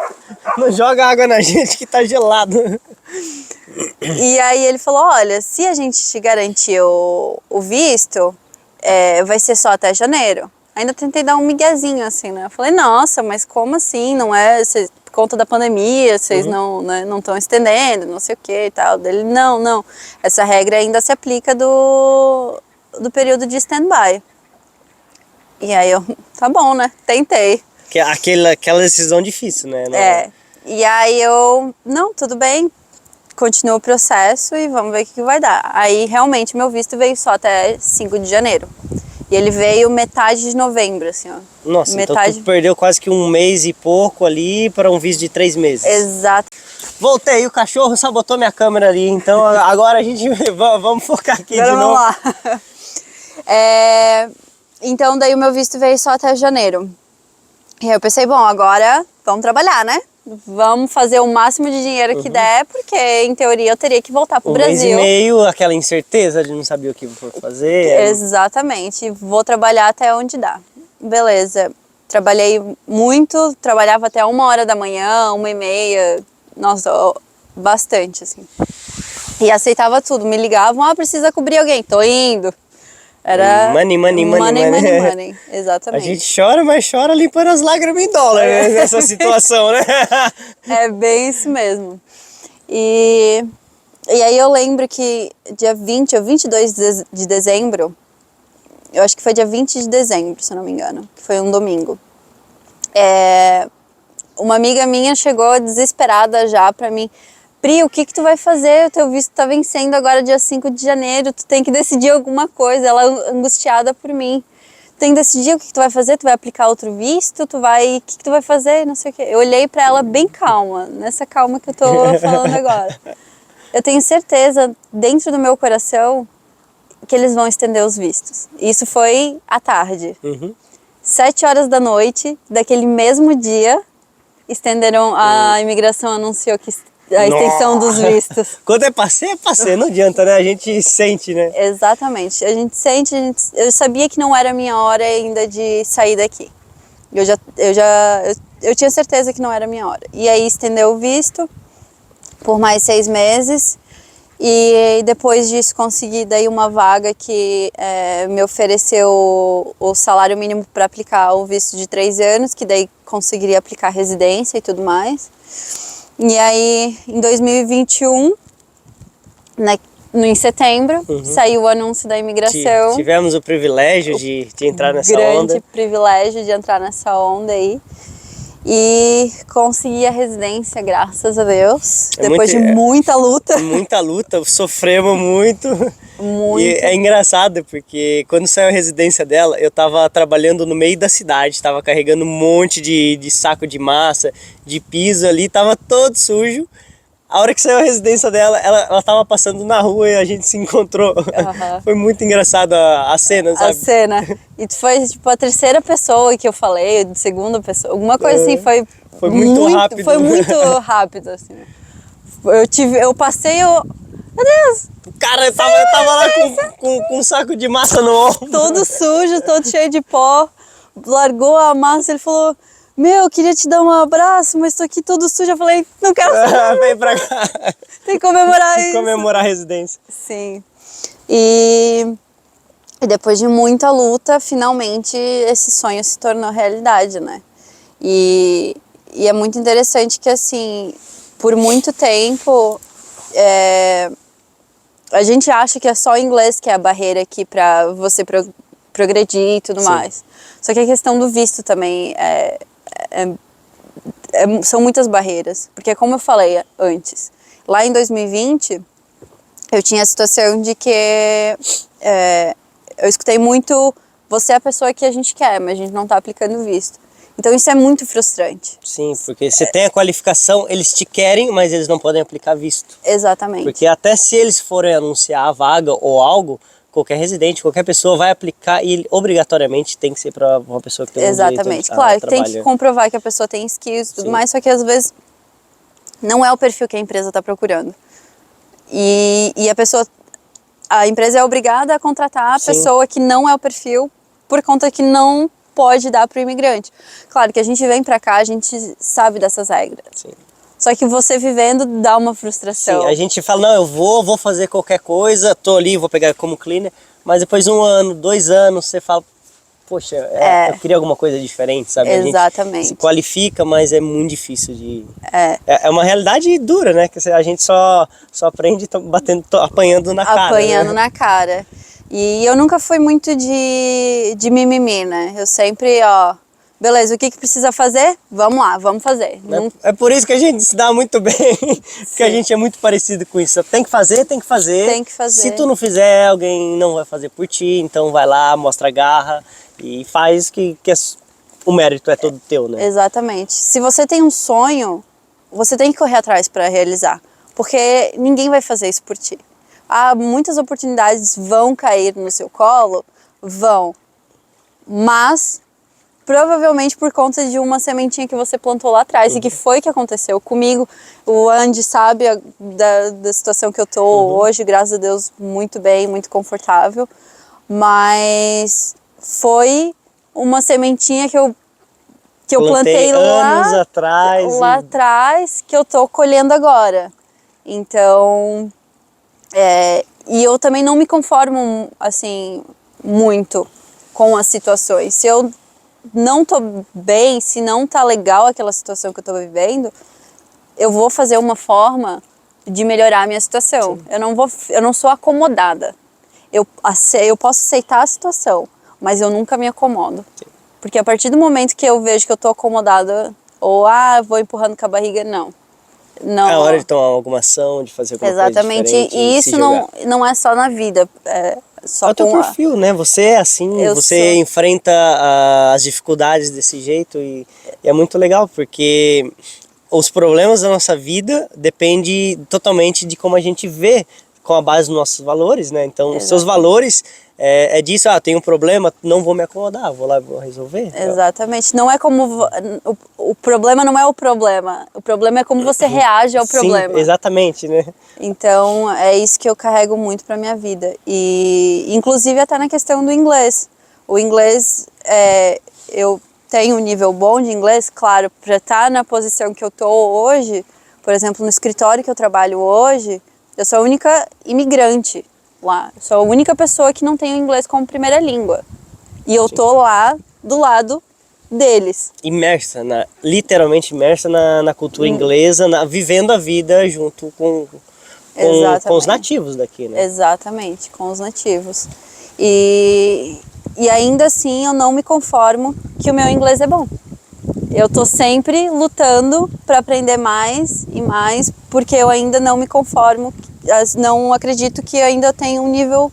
Não joga água na gente que tá gelado. E aí ele falou, olha, se a gente te garantir o visto, vai ser só até janeiro. Ainda tentei dar um miguezinho assim, né? Eu falei, nossa, mas como assim? Não é por conta da pandemia, vocês não estão estendendo, não sei o que e tal. Dele, não. Essa regra ainda se aplica do período de stand-by. E aí eu, tá bom, né? Tentei. Aquela decisão difícil, né? E aí eu, não, tudo bem, continua o processo e vamos ver o que vai dar. Aí realmente meu visto veio só até 5 de janeiro. E ele veio metade de novembro, assim, ó. Nossa, então tu perdeu quase que 1 mês e pouco ali para um visto de 3 meses. Exato. Voltei, o cachorro sabotou minha câmera ali, então agora a gente vamos focar aqui agora de novo. Vamos lá. Então daí o meu visto veio só até janeiro. E aí eu pensei, bom, agora vamos trabalhar, né? Vamos fazer o máximo de dinheiro que der, porque em teoria eu teria que voltar pro Brasil. 1 mês e meio, aquela incerteza de não saber o que vou fazer. Exatamente, vou trabalhar até onde dá. Beleza, trabalhei muito, trabalhava até 1h da manhã, 1h30, nossa, bastante assim. E aceitava tudo, me ligavam, precisa cobrir alguém, tô indo. Era money, exatamente. A gente chora, mas chora limpando as lágrimas em dólar, né, nessa situação, né? É bem isso mesmo. E aí eu lembro que dia 20 ou 22 de dezembro, eu acho que foi dia 20 de dezembro, se eu não me engano, que foi um domingo. uma amiga minha chegou desesperada já pra mim. Pri, o que tu vai fazer? O teu visto tá vencendo agora dia 5 de janeiro, tu tem que decidir alguma coisa. Ela angustiada por mim. Tu tem que decidir o que tu vai fazer, tu vai aplicar outro visto, tu vai... O que tu vai fazer? Não sei o quê. Eu olhei pra ela bem calma, nessa calma que eu tô falando agora. Eu tenho certeza, dentro do meu coração, que eles vão estender os vistos. Isso foi à tarde. 7 horas da noite, daquele mesmo dia, estenderam, a imigração anunciou que a extensão dos vistos. Quando é passei, não adianta, né? A gente sente, né? Exatamente, a gente sente, eu sabia que não era a minha hora ainda de sair daqui. Eu tinha certeza que não era a minha hora. E aí estendeu o visto por mais 6 meses. E depois disso consegui daí uma vaga que me ofereceu o salário mínimo para aplicar o visto de 3 anos, que daí conseguiria aplicar residência e tudo mais. E aí em 2021, em setembro, saiu o anúncio da imigração. Tivemos o privilégio de entrar nessa onda. Grande privilégio de entrar nessa onda aí. E consegui a residência, graças a Deus, depois de muita luta. Muita luta, sofremos muito. E é engraçado, porque quando saiu a residência dela, eu tava trabalhando no meio da cidade, tava carregando um monte de saco de massa, de piso ali, tava todo sujo. A hora que saiu a residência dela, ela tava passando na rua e a gente se encontrou. Foi muito engraçado a cena, sabe? A cena. E foi tipo a terceira pessoa que eu falei, a segunda pessoa, alguma coisa assim, foi muito rápido. Foi muito rápido, assim. Eu passei, meu Deus! Cara, eu tava lá com um saco de massa no ombro. Todo sujo, todo cheio de pó. Largou a massa, ele falou... eu queria te dar um abraço, mas tô aqui todo sujo. Eu falei, não quero saber. Vem pra cá. Tem que comemorar isso. Comemorar a residência. Sim. E depois de muita luta, finalmente esse sonho se tornou realidade, né? E é muito interessante que, assim, por muito tempo, a gente acha que é só o inglês que é a barreira aqui pra você progredir e tudo mais. Só que a questão do visto também são muitas barreiras, porque como eu falei antes, lá em 2020 eu tinha a situação de que eu escutei muito, você é a pessoa que a gente quer, mas a gente não tá aplicando visto. Então isso é muito frustrante. Sim, porque você tem a qualificação, eles te querem, mas eles não podem aplicar visto. Exatamente. Porque até se eles forem anunciar a vaga ou algo, qualquer residente, qualquer pessoa vai aplicar e ele, obrigatoriamente tem que ser para uma pessoa que tem Exatamente, claro, tem que comprovar que a pessoa tem skills e tudo mais, só que às vezes não é o perfil que a empresa está procurando. E a empresa é obrigada a contratar a pessoa que não é o perfil por conta que não pode dar para o imigrante. Claro que a gente vem para cá, a gente sabe dessas regras. Sim. Só que você vivendo dá uma frustração. Sim, a gente fala, não, eu vou fazer qualquer coisa, tô ali, vou pegar como cleaner, mas depois de 1 ano, 2 anos, você fala, poxa, eu queria alguma coisa diferente, sabe? Exatamente. A gente se qualifica, mas é muito difícil de... É uma realidade dura, né? Que a gente só aprende apanhando na cara. Apanhando né? na cara. E eu nunca fui muito de mimimi, né? Eu sempre, beleza, o que precisa fazer? Vamos lá, vamos fazer. É por isso que a gente se dá muito bem, porque a gente é muito parecido com isso. Tem que fazer, tem que fazer. Tem que fazer. Se tu não fizer, alguém não vai fazer por ti, então vai lá, mostra a garra e faz que o mérito é todo teu, né? Exatamente. Se você tem um sonho, você tem que correr atrás para realizar, porque ninguém vai fazer isso por ti. Muitas oportunidades vão cair no seu colo, mas provavelmente por conta de uma sementinha que você plantou lá atrás, e que foi que aconteceu comigo. O Andy sabe da situação que eu tô hoje, graças a Deus, muito bem, muito confortável, mas foi uma sementinha que eu plantei anos atrás, que eu tô colhendo agora. Então, e eu também não me conformo, assim, muito com as situações. Se eu não tô bem, se não tá legal aquela situação que eu tô vivendo, eu vou fazer uma forma de melhorar a minha situação. Eu não sou acomodada. Eu posso aceitar a situação, mas eu nunca me acomodo. Sim. Porque a partir do momento que eu vejo que eu tô acomodada, Ou, vou empurrando com a barriga, não. Não. É hora de tomar alguma ação, de fazer alguma Exatamente, coisa diferente e se isso jogar. não é só na vida, só É o teu com perfil, né? Você é assim, você sou. enfrenta as dificuldades desse jeito e é muito legal, porque os problemas da nossa vida dependem totalmente de como a gente vê com a base dos nossos valores, né? Então, os seus Exatamente. valores é disso, tem um problema, não vou me acomodar, vou lá e vou resolver. Exatamente, não é como, o problema não é o problema é como você reage ao problema. Sim, exatamente, né? Então, é isso que eu carrego muito pra minha vida. E, inclusive, até na questão do inglês. O inglês, eu tenho um nível bom de inglês, claro, para estar na posição que eu tô hoje, por exemplo, no escritório que eu trabalho hoje, eu sou a única imigrante lá. Eu sou a única pessoa que não tem o inglês como primeira língua. E eu tô lá do lado deles. Imersa, literalmente imersa na cultura inglesa, vivendo a vida junto com os nativos daqui, né? Exatamente, com os nativos. E ainda assim eu não me conformo que o meu inglês é bom. Eu tô sempre lutando para aprender mais e mais, porque eu ainda não me conformo, não acredito que ainda tenho um nível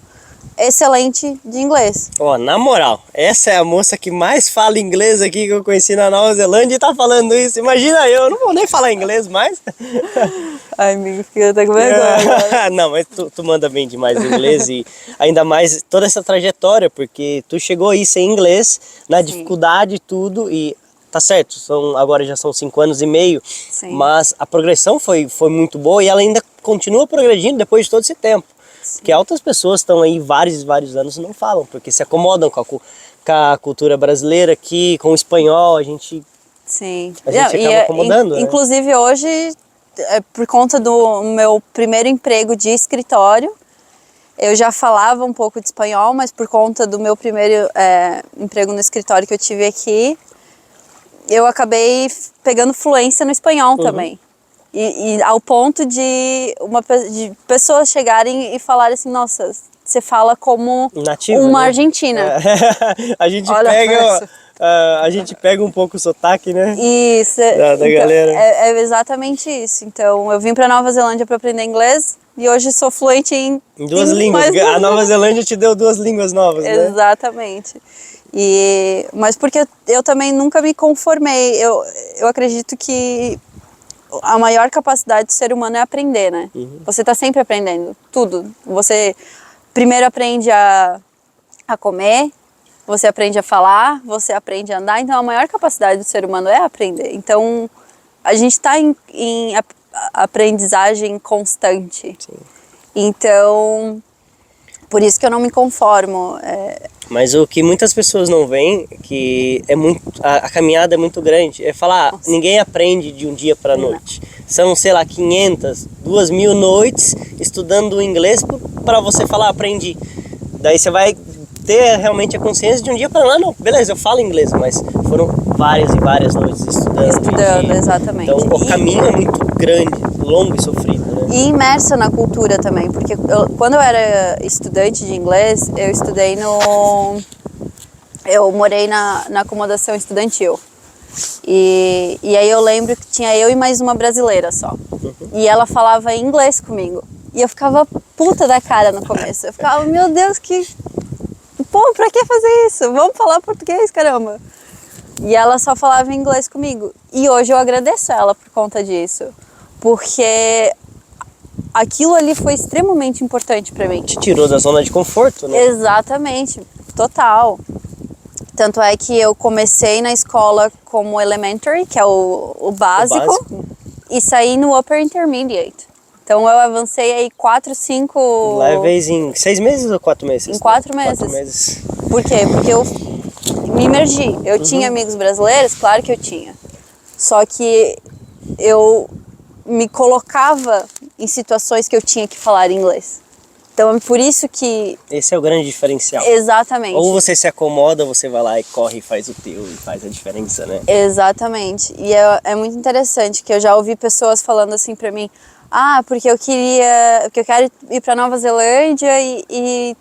excelente de inglês. Ó, na moral, essa é a moça que mais fala inglês aqui que eu conheci na Nova Zelândia e tá falando isso. Imagina eu não vou nem falar inglês mais. Ai, amigo, fiquei até com vergonha agora. Não, mas tu manda bem demais o inglês e ainda mais toda essa trajetória, porque tu chegou aí sem inglês, na dificuldade e tudo, e tá certo, agora já são 5 anos e meio, Sim. Mas a progressão foi muito boa e ela ainda continua progredindo depois de todo esse tempo. Que outras pessoas estão aí vários anos e não falam, porque se acomodam com a cultura brasileira aqui, com o espanhol, a gente acaba acomodando. Inclusive hoje, por conta do meu primeiro emprego de escritório, eu já falava um pouco de espanhol, mas por conta do meu primeiro emprego no escritório que eu tive aqui, eu acabei pegando fluência no espanhol também. E ao ponto de pessoas chegarem e falarem assim, nossa, você fala como nativa, uma né? argentina. A gente pega um pouco o sotaque, né? Isso, da galera. É exatamente isso. Então, eu vim para Nova Zelândia para aprender inglês e hoje sou fluente em 2 línguas. A Nova Zelândia te deu 2 línguas novas, né? Exatamente. Mas porque eu também nunca me conformei. Eu acredito que a maior capacidade do ser humano é aprender, né? Você está sempre aprendendo, tudo. Você primeiro aprende a comer, você aprende a falar, você aprende a andar. Então, a maior capacidade do ser humano é aprender. Então, a gente está em aprendizagem constante. Sim. Então, por isso que eu não me conformo. Mas o que muitas pessoas não veem, que a caminhada é muito grande, é falar, ninguém aprende de um dia para a noite. São, sei lá, 500, 2.000 noites estudando inglês para você falar, aprendi. Daí você vai ter realmente a consciência de um dia para lá, não, beleza, eu falo inglês, mas foram várias e várias noites estudando. Exatamente. Então o caminho é muito grande, longo e sofrido, né? E imersa na cultura também, porque quando eu era estudante de inglês, eu morei na acomodação estudantil. E aí eu lembro que tinha eu e mais uma brasileira só. E ela falava inglês comigo. E eu ficava puta da cara no começo. Eu ficava, meu Deus, Pô, pra que fazer isso? Vamos falar português, caramba. E ela só falava inglês comigo. E hoje eu agradeço ela por conta disso. Porque aquilo ali foi extremamente importante pra mim. Te tirou da zona de conforto, né? Exatamente, total. Tanto é que eu comecei na escola como elementary, que é o básico, e saí no upper intermediate. Então eu avancei aí 4, 5... Leves em 6 meses ou 4 meses? Em 4 meses. 4 meses. Por quê? Porque eu me imergi. Eu tinha amigos brasileiros, claro que eu tinha. Só que eu me colocava em situações que eu tinha que falar inglês. Então é por isso que... Esse é o grande diferencial. Exatamente. Ou você se acomoda, você vai lá e corre e faz o teu e faz a diferença, né? Exatamente. E é muito interessante que eu já ouvi pessoas falando assim pra mim, porque eu quero ir pra Nova Zelândia e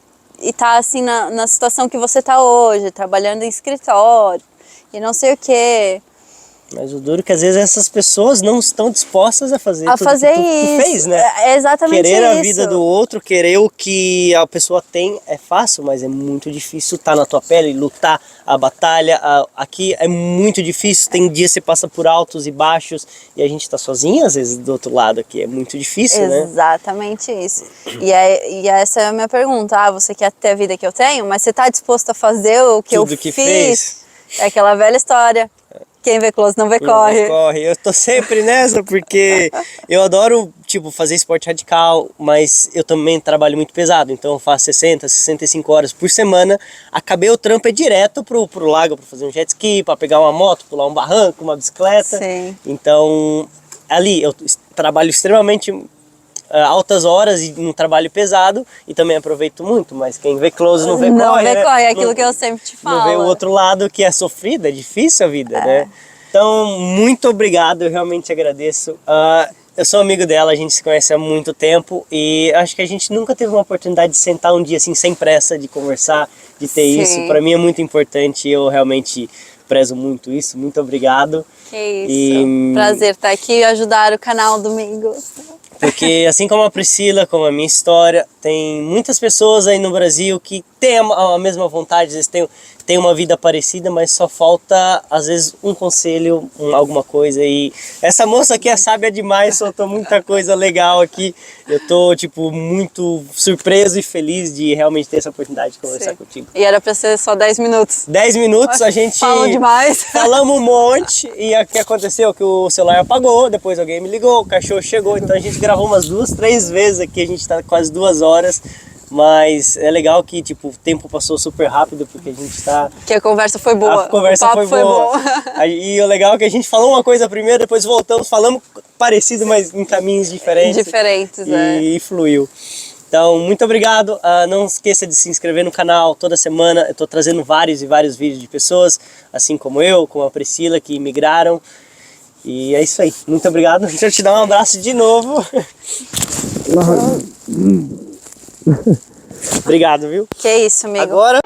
tá assim na situação que você tá hoje, trabalhando em escritório e não sei o quê. Mas o duro é que às vezes essas pessoas não estão dispostas a fazer tudo fazer que tu isso. fez, né? É exatamente querer isso. a vida do outro, querer o que a pessoa tem é fácil, mas é muito difícil estar na tua pele, lutar a batalha. Aqui é muito difícil, tem dias que você passa por altos e baixos e a gente tá sozinho às vezes do outro lado aqui, é muito difícil, né? Exatamente isso. E essa é a minha pergunta. Você quer ter a vida que eu tenho, mas você tá disposto a fazer o que Tudo eu que fiz? fez. É aquela velha história. Quem vê close não vê corre. Eu tô sempre nessa porque eu adoro, tipo, fazer esporte radical, mas eu também trabalho muito pesado, então eu faço 60, 65 horas por semana. Acabei o trampo é direto pro lago pra fazer um jet ski, pra pegar uma moto, pular um barranco, uma bicicleta. Sim. Então, ali eu trabalho extremamente altas horas e um trabalho pesado e também aproveito muito, mas quem vê close não vê corre, Não vê né? corre, é aquilo que eu sempre te falo. Não vê o outro lado que é sofrido, é difícil a vida, né? Então, muito obrigado, eu realmente agradeço. Eu sou amigo dela, a gente se conhece há muito tempo e acho que a gente nunca teve uma oportunidade de sentar um dia assim sem pressa, de conversar, de ter Sim. isso. Para mim é muito importante, eu realmente prezo muito isso. Muito obrigado. Que isso, prazer estar aqui e ajudar o canal domingo. Porque assim como a Priscila, como a minha história, tem muitas pessoas aí no Brasil que têm a mesma vontade, às vezes têm uma vida parecida, mas só falta, às vezes, um conselho, alguma coisa. E essa moça aqui é sábia demais, soltou muita coisa legal aqui. Eu tô, tipo, muito surpreso e feliz de realmente ter essa oportunidade de conversar contigo. E era pra ser só 10 minutos. 10 minutos, a gente... Falam demais. Falamos um monte e o que aconteceu? Que o celular apagou, depois alguém me ligou, o cachorro chegou, então a gente gravou umas 2, 3 vezes aqui, a gente tá quase 2 horas. Mas é legal que, tipo, o tempo passou super rápido porque a gente tá... Que a conversa foi boa. A conversa foi boa. E o legal é que a gente falou uma coisa primeiro, depois voltamos, falamos parecido, mas em caminhos diferentes. Diferentes, e fluiu. Então, muito obrigado. Não esqueça de se inscrever no canal. Toda semana eu tô trazendo vários e vários vídeos de pessoas, assim como eu, como a Priscila, que migraram. E é isso aí. Muito obrigado. Deixa eu te dar um abraço de novo. Obrigado, viu? Que isso, amigo. Agora...